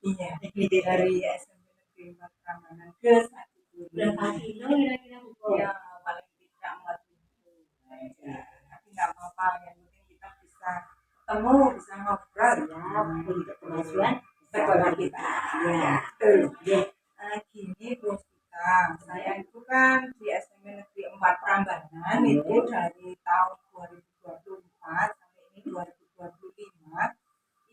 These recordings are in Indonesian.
Iya, dari SMP Negeri 4 Prambanan ke satu berapa kilo kira-kira Bu? Ya, paling tidak 4 kilo. Tapi nggak apa-apa, yang penting kita bisa ketemu, bisa ngobrol ya, untuk kemajuan sekolah kita. Ya, betul. Gini Bu kita, saya itu kan di SMP Negeri 4 Prambanan itu dari tahun 2024 sampai ini 2025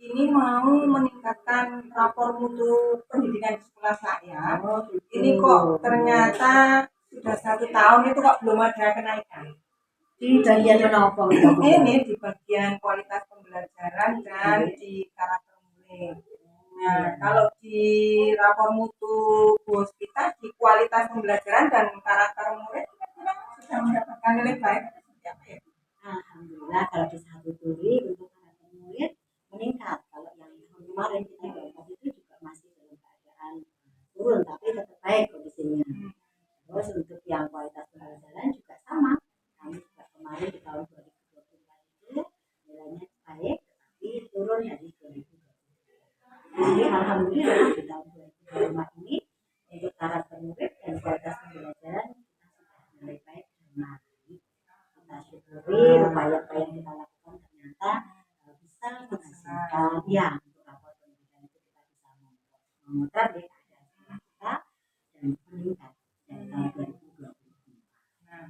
ini mau meningkatkan rapor mutu pendidikan di sekolah saya. Ini kok ternyata sudah 1 tahun itu kok belum ada kenaikan. Di bagian mana apa? Ini di bagian kualitas pembelajaran dan di karakter murid. Nah, kalau di rapor mutu kita di kualitas pembelajaran dan karakter murid kita sudah mendapatkan nilai baik. Alhamdulillah kalau di satu turi untuk karakter murid meningkat. Kalau yang tahun kemarin kita dapat itu juga masih dalam keadaan turun tapi tetap baik kondisinya. Terus untuk yang kualitas pembelajaran juga sama. Kami juga kemarin di tahun 2024 itu nilainya baik tapi turun dari 2020. Jadi alhamdulillah di tahun 2025 ini untuk karakter murid dan kualitas pembelajaran kita sudah mulai baik dan baik. Kita syukuri upaya-upaya yang kita lakukan ternyata bisa menghasilkan ya untuk rapor pendidikan itu kita bisa memotret ya keadaan kita dan meningkat dari tahun 2020. Nah,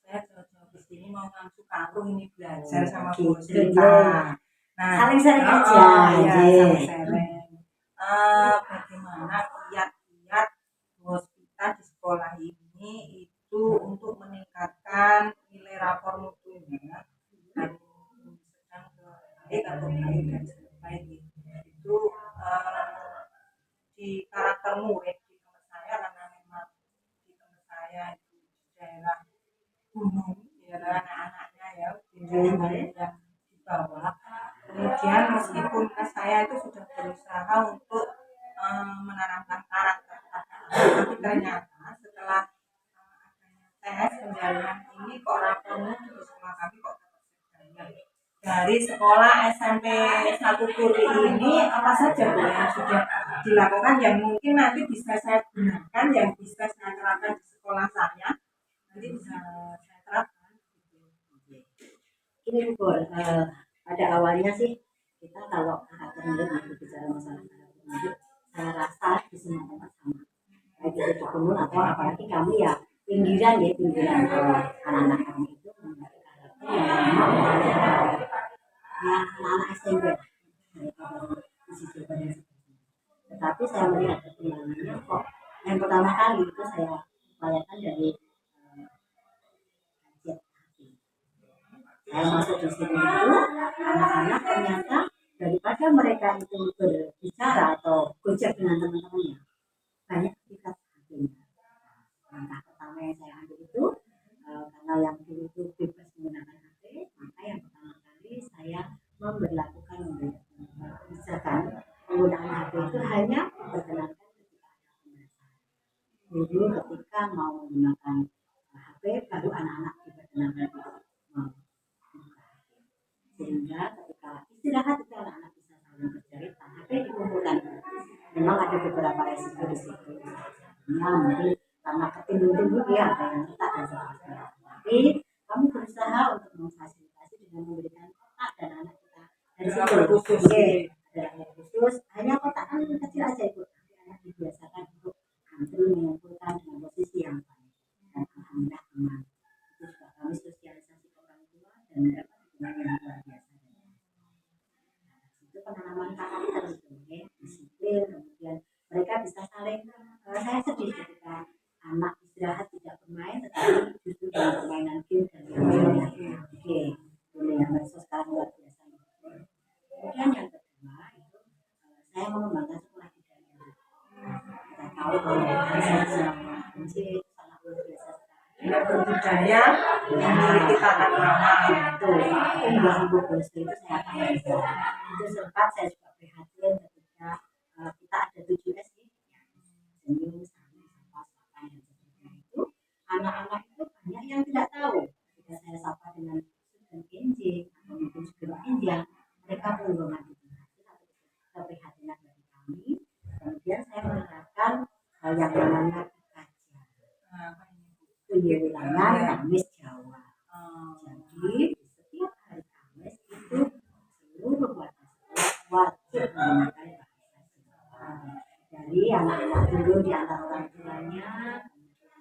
saya jauh-jauh ke sini mau ngambil karung ini belajar sama bos kita. Nah, saling sharing aja. Ya, saling sharing. Bagaimana kiat-kiat bos kita di sekolah ini itu untuk meningkatkan nilai rapor mutunya dan sedang baik atau baik dan baik itu di karakter murid di tempat saya karena memang di tempat saya itu di daerah gunung daerah anak-anaknya ya di daerah yang di bawah. Kemudian meskipun saya itu sudah berusaha untuk menanamkan karakter tapi ternyata setelah tes penjaringan ini kok rapornya di sekolah kami kok dari sekolah SMP 1 Turi ini apa saja Bu yang sudah dilakukan yang mungkin nanti bisa saya gunakan yang bisa saya terapkan di sekolah saya nanti bisa saya terapkan. Ini Bu, pada awalnya sih kita kalau karakter murid berbicara masalah karakter murid saya rasa di semua tempat sama baik itu di gunung atau apalagi kami ya pinggiran anak-anak kami itu memiliki karakter yang memang anak-anak SMP tetapi saya melihat perkembangannya kok yang pertama kali itu saya upayakan dari saya masuk di sini itu anak-anak ternyata daripada mereka itu berbicara atau gojek dengan teman-temannya banyak tingkat hatinya. Langkah pertama yang saya ambil itu karena yang dulu itu bebas menggunakan HP maka yang pertama kali saya memberlakukan kebijakan penggunaan HP itu hanya diperkenankan ketika ada pembahasan. Jadi ketika mau menggunakan HP baru anak-anak diperkenankan untuk sehingga ketika istirahat itu anak-anak bisa saling bercerita HP dikumpulkan. Memang ada beberapa resiko di situ. Mungkin karena ketimbun-timbun ya ada yang retak dan sebagainya. Tapi kami berusaha untuk memfasilitasi dengan memberikan kotak dan anak kita dari situ khusus ada yang khusus hanya kotak kan kecil aja itu tapi anak dibiasakan untuk antri mengumpulkan dengan posisi yang baik dan alhamdulillah aman. Itu juga kami sosialisasi ke orang tua dan mendapat dukungan yang luar biasa. Itu penanaman karakter itu ya disiplin kemudian mereka bisa saling saya sedih ketika anak istirahat tidak bermain tetapi justru dengan permainan game dan game dunia medsos sekarang luar biasa. Kemudian yang kedua itu saya mengembangkan sekolah budaya. Kita tahu bahwa saya itu sangat luar biasa budaya memiliki tata krama. Betul. Ibu-ibu Bostu itu saya tahu juga. Itu sempat saya juga prihatin ketika kita ada 7 SD senyum sama sapa dan sebagainya itu anak-anak itu banyak yang tidak tahu ketika saya sapa dengan sudah kenjing atau mungkin sudah kenjang mereka belum mati itu satu keprihatinan bagi kami. Kemudian saya menerapkan yang namanya kajian ulangan Kamis Jawa. Jadi setiap hari Kamis itu seluruh warga sekolah wajib menggunakan bahasa Jawa. Dari anak-anak dulu di antara orang tuanya,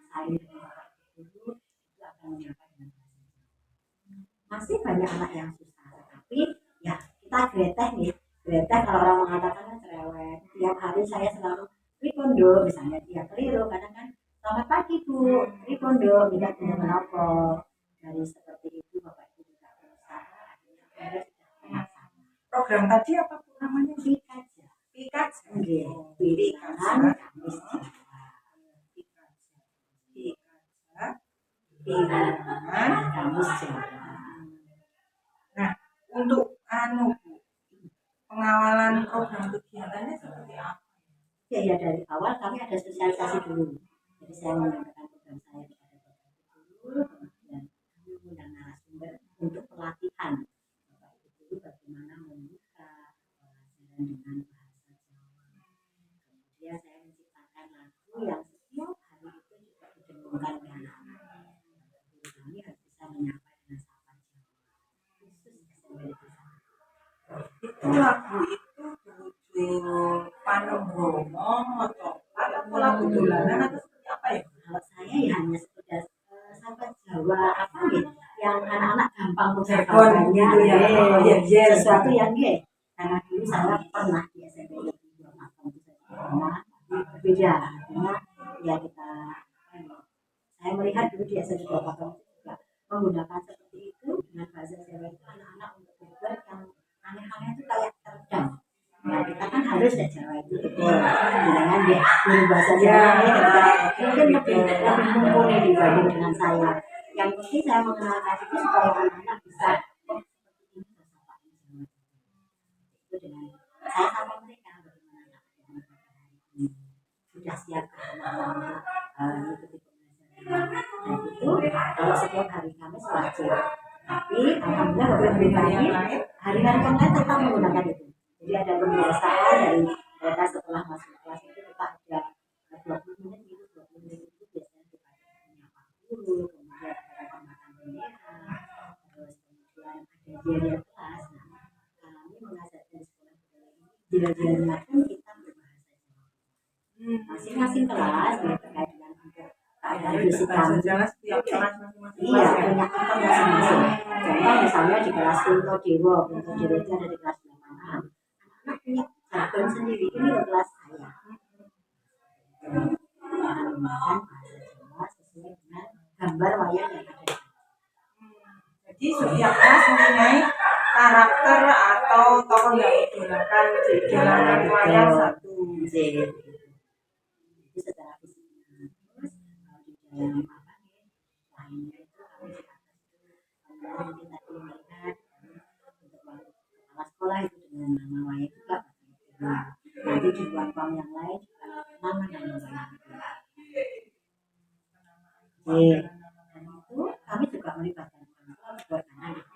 saya dengan bapak guru itu akan menyapa dengan bahasa Jawa. Masih banyak anak yang susah, tapi ya kita greteh nih. Greteh kalau orang mengatakan kan cerewet. Tiap hari saya selalu rikondo, misalnya dia keliru, kadang kan selamat pagi Bu, rikondo, tidak kenapa. Dari seperti itu Bapak Ibu juga berusaha akhirnya sudah program tadi apa Bu namanya? Pikaja. Pikaja. Pilihan Kamis Jawa. Pikaja. Pilihan Kamis Jawa. Nah, untuk Bu, pengawalan program kegiatannya seperti apa? Ya dari awal kami ada sosialisasi dulu. Jadi saya menyampaikan program saya kepada Bapak Ibu, kemudian kami mengundang narasumber untuk pelatihan Bapak Ibu bagaimana membuka pelajaran dengan bahasa Jawa. Kemudian saya menciptakan lagu yang setiap hari itu juga didengungkan oleh anak-anak. Guru kami harus bisa menyapa dengan sapa Jawa. Khusus SMP Itu lagu itu berujung Panogromo atau lagu dolanan atau seperti apa ya? Kalau saya ya hanya sekedar sapa Jawa apa ya yang anak-anak gampang menghafalnya ya, sesuatu yang dia karena dulu saya pernah di SMP itu pernah berbeda artinya ya kita saya melihat dulu di SMP juga menggunakan seperti itu dengan bahasa Jawa itu anak-anak untuk berbuat yang aneh-aneh itu kayak teredam. Nah, kita kan harus ya Jawa itu dengan dia guru bahasa Jawa ini mungkin lebih mumpuni dibanding dengan saya. Yang penting saya mengenalkan itu supaya anak-anak bisa itu dengan saya sama mereka bagaimana sudah siap untuk mengikuti pembelajaran. Dan itu kalau setiap hari Kamis wajib. Tapi alhamdulillah beberapa hari hari-hari yang lain tetap menggunakan itu. Jadi ada pembiasaan dari mereka setelah masuk kelas itu kita ada 20 menit itu 20 menit itu biasanya kita menyapa guru, kemudian ada makan bendera, terus kemudian ada dialog kelas. Nah, kami mengajarkan sekolah dialognya pun kita berbahasa Jawa. Masing-masing kelas terkait dengan keadaan fisika. Iya, punya akar masing-masing. Contoh misalnya di kelas Punto Dewa itu ada di kelas 8A. Anak punya jargon sendiri, ini loh kelas saya. Menggunakan bahasa Jawa sesuai dengan gambar wayang yang ada. Jadi setiap kelas mempunyai karakter atau tokoh yang digunakan di dalam wayang satu. Itu secara fisik. Terus di dalam apa nih lainnya itu kami di atas itu mungkin tadi melihat untuk kepala sekolah itu dengan nama wayang juga. Nanti di ruang yang lain juga nama-nama wayang itu. Dan itu kami juga melibatkan orang tua buat anak.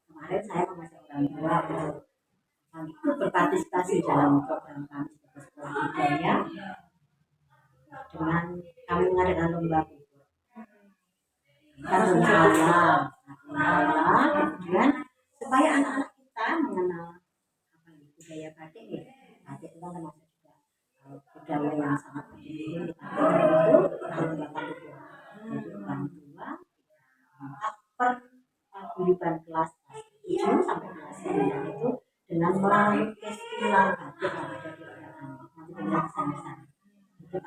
Kemarin saya mengajak orang tua untuk ikut berpartisipasi dalam program kami sebagai sekolah budaya dengan kami mengadakan lomba buku. Kita punya alam, kemudian supaya anak-anak kita mengenal apa budaya batik ya. Batik itu kan termasuk juga budaya yang sangat penting di Batak itu kita lombakan buku. Jadi orang tua per paguyuban kelas 7 sampai kelas 9 itu dengan melukis pilar batik yang ada di belakang. Nanti penjelasan di sana.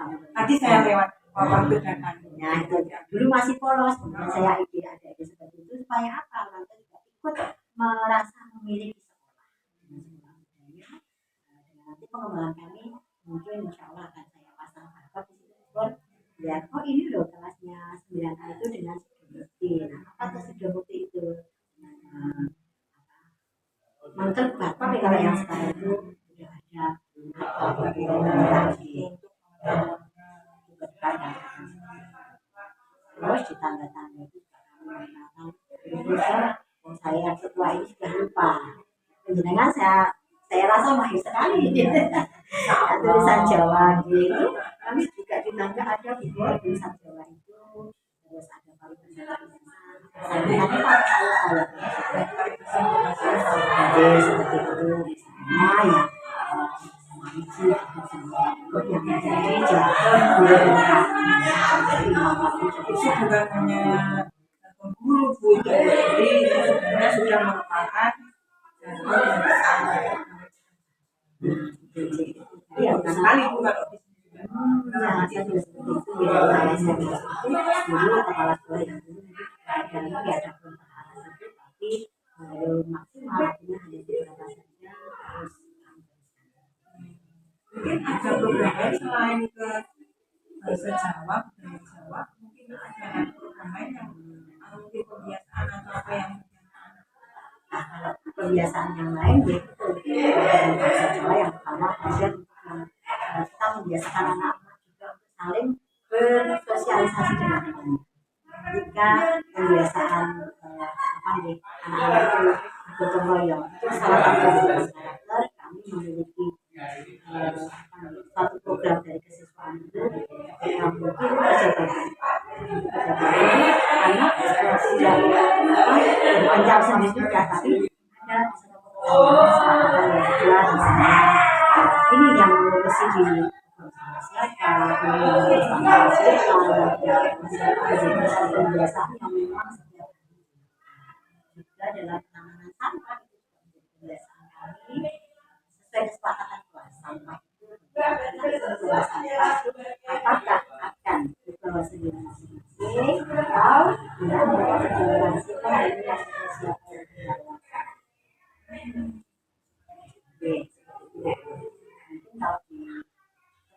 Tadi saya lewat waktu datang. Nah itu dulu masih polos, kemudian saya ada ide seperti itu supaya apa orang tua juga ikut merasa memiliki sekolah dengan sekolah budaya. Dengan nanti pengembangan kami mungkin insya Allah akan saya pasang barcode di situ. Lihat, oh ini loh kelasnya 9A itu dengan segini. kalau yang sekarang itu sudah ada lagi terus di tanda-tanda itu mengatakan Indonesia saya ketua ini sudah lupa dengan saya rasa mahir sekali tulisan Jawa gitu kami juga di Nangga ada buku tulisan Jawa itu terus ada jadi seperti itu misalnya ya yang menjadi jalan itu bukan hanya guru Bu, jadi sebenarnya sudah merupakan ya sekali Bu kalau ya saya juga seperti itu ya saya dulu kepala sekolah yang dulu dan ya ada perubahan tapi maksimal artinya hanya beberapa saja terus mungkin ada program lain selain ke bahasa Jawa, budaya Jawa, mungkin ada program lain yang mungkin kebiasaan atau apa yang nah, kalau kebiasaan yang lain yaitu bahasa Jawa yang pertama kemudian kita membiasakan anak-anak juga untuk saling bersosialisasi dengan teman. Jika kebiasaan apa nih anak-anak itu bergotong royong itu salah satu dari karakter kami memiliki suatu program dari kesiswaan itu yang mungkin terjaga karena tidak menjawab sendiri juga tapi ada kesepakatan yang jelas misalnya ini yang mesti di siapa kebiasaan yang memang setiap juga dalam penanganan sampah itu kebiasaan kami sesuai kesepakatan kelas sampah itu apakah akan dibawa sendiri masing-masing atau dengan mengkoordinasikan ini yang siapa yang dilakukan. Mungkin kalau di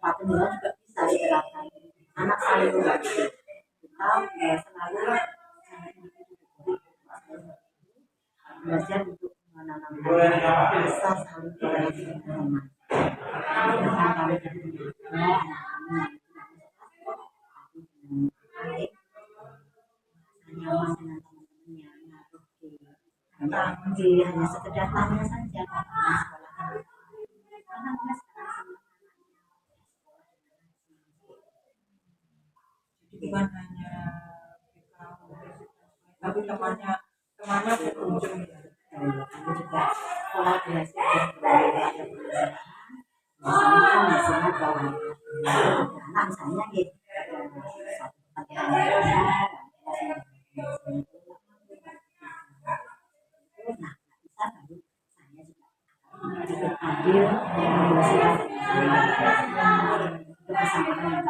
tempat tinggal juga bisa diterapkan anak saling membantu kita selalu belajar untuk menanamkan rasa saling toleransi dan hormat. Kami nyaman dengan teman-temannya, hanya sekedar tanya saja bukan hanya tapi temannya berkunjung kami juga kolaborasi dengan berbagai misalnya kan misalnya bahwa anak misalnya gitu nah bisa baru saya juga ambil kebersamaan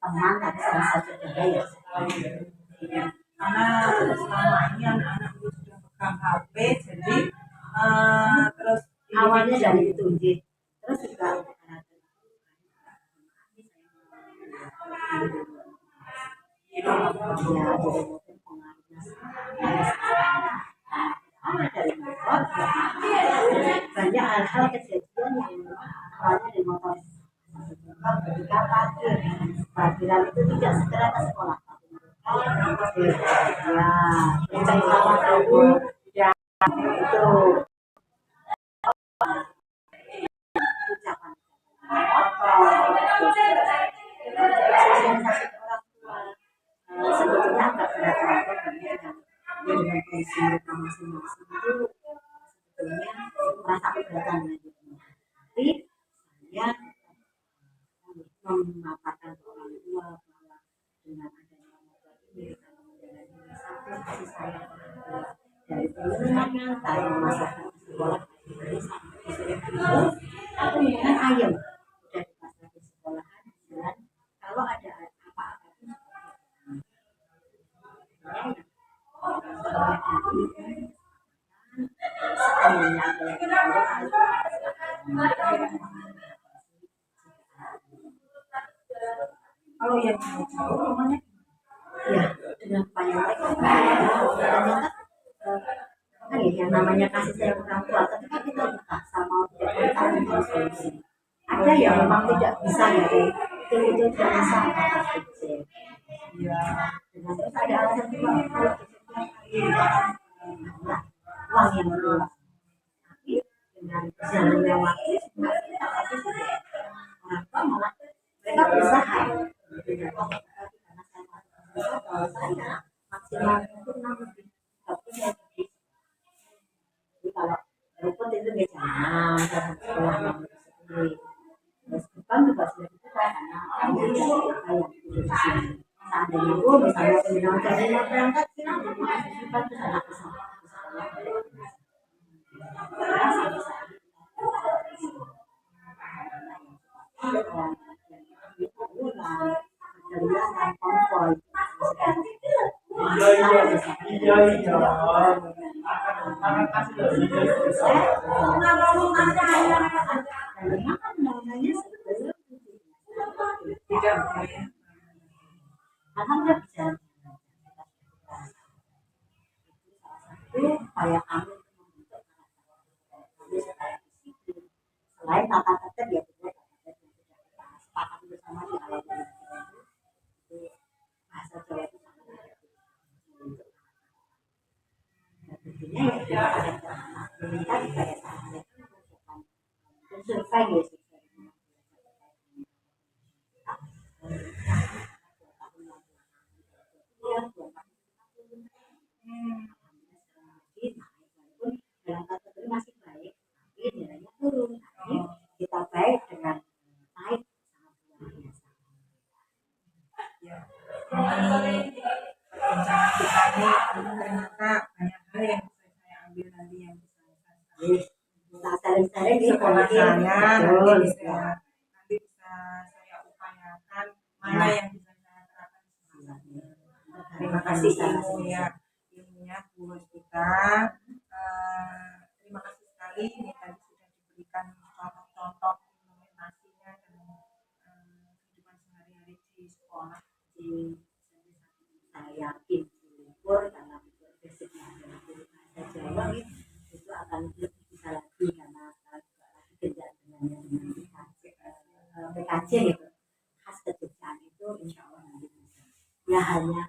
teman tapi salah satu budaya karena selama ini anak-anak itu sudah pegang HP jadi terus awalnya dari itu terus juga ya jadi mungkin pengaruhnya dari motor banyak hal-hal kejadian yang awalnya dari motor ketika parkiran itu tidak segera ke sekolah ya mencari sama dulu ya itu ucapan sebetulnya agak berat-berat banyak yang dengan kondisi mereka masing-masing itu sebetulnya merasa keberatan tapi saya memaparkan ke orang tua bahwa dengan adanya motor ini kalau menjalani satu kasih sayang orang tua dari penerimaan dari masyarakat sekolah itu dengan ayam udah dipasang di sekolahan dan kalau ada apa-apa pun kalau yang jauh rumahnya ya dengan upaya mereka ternyata kan ya yang namanya kasih sayang orang tua ketika kita dipaksa mau tidak mau kita mencari solusi. Ada yang memang tidak bisa ya itu tidak bisa kata kecil. Iya. Dengan terus ada alasan juga kalau nah, uang yang berluang. Tapi dengan berjalannya waktu orang tua malah mereka berusaha karena saya berusaha kalau saya maksimal itu 6 lebih 30 saya jadi kalau rumput itu biasanya setelah 6 terus depan juga sudah dibuka karena kami ada beberapa yang tidur di sini seandainya pun misalnya peminat dari berangkat silakan depan terus anak bisa Tidak boleh. alhamdulillah bisa itu upaya kami untuk membentuk supaya disiplin selain tata tertib ya juga tata tertib yang sudah kita sepakati bersama di awal itu bahasa Jawa itu sangat penting dan tentunya ya kita akan meminta supaya saat mereka melakukan survei ya dalam kategori masih baik tapi nilainya turun tapi kita baik dengan baik sangat luar biasa Ya. Ini perbincangan kita ini ternyata banyak hal yang bisa saya ambil nanti yang bisa saya kita sering-sering di sekolah kondisi saya betul nanti bisa saya upayakan mana yang bisa saya terapkan di sekolah saya. Terima kasih ilmunya Bu Hospita. Terima kasih sekali ini tadi sudah diberikan contoh-contoh implementasinya dan kehidupan sehari-hari di sekolah. Saya yakin libur karena basicnya adalah bahasa Jawa itu akan lebih bisa lagi karena lagi kerja dengan PKJ gitu khas kejutaan itu insya Allah nanti bisa ya hanya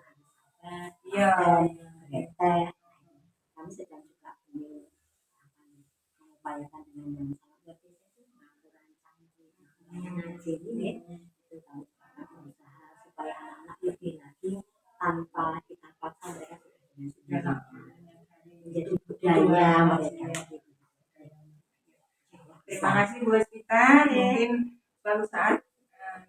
dan teh kami sedang juga ini akan mengupayakan dengan yang sangat berbeda itu pengaturan ngaji ini itu kami berusaha supaya anak-anak lebih lagi tanpa kita paksa mereka sudah menjadi budaya mereka. Terima kasih Bu Hospita. Mungkin suatu saat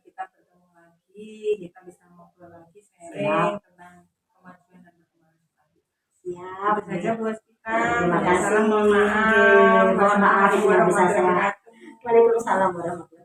kita bertemu lagi, kita bisa ngobrol lagi sharing tentang kemajuan dan perkembangan sekolah. Siap. Itu saja Bu Hospita. Terima kasih. Mohon maaf. Mohon maaf tidak bisa saya. Waalaikumsalam warahmatullahi wabarakatuh.